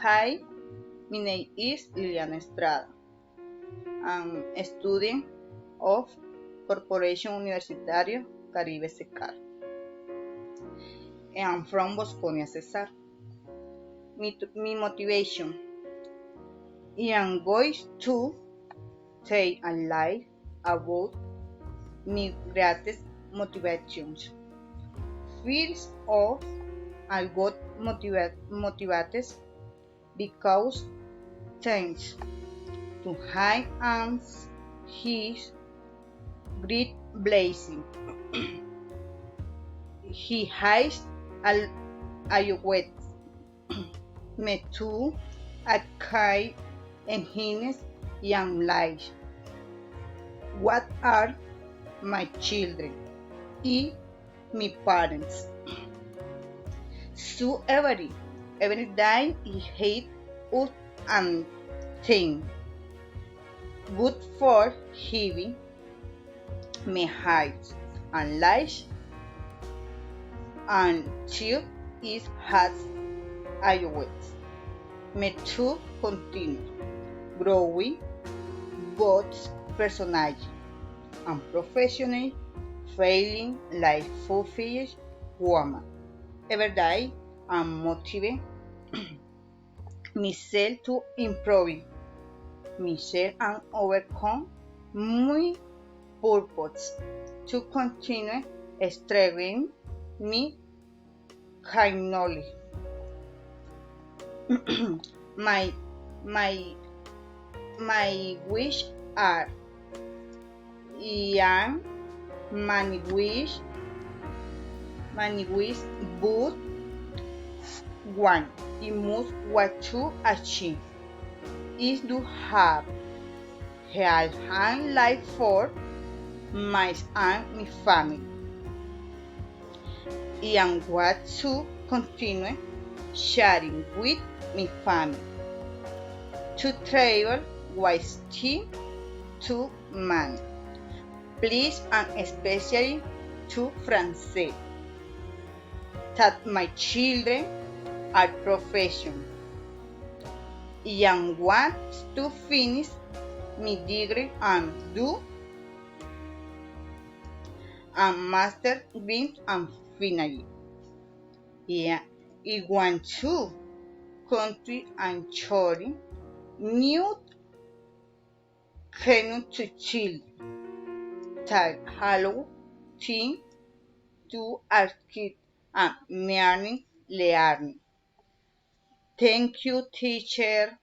Hi, my name is Liliana Estrada. I'm a student of Corporación Universitario Caribe Secar. And I'm from Bosconia, Cesar. My motivation. I am going to tell a lie about my greatest motivations. First off, I got motivated because thanks to high and his great blessing. He has ayuwet me to acquire and his young life. What are my children? I my parents. So every day I hate us and think good for having my height and life and child is has always me to continue growing both personally and professionally, feeling like fulfilled woman. Every day I'm motivated myself to improve myself and overcome my purpose to continue strengthening my knowledge. my my my wish are young many wish but one I must what to achieve is to have a life for my and my family. And want to continue sharing with my family to travel with team to man. Please and especially to Francais that my children are professional and want to finish my degree and do a master degree and finally. Yeah, I want to country and children new canon to children that hello team to architect and learning. Thank you, teacher.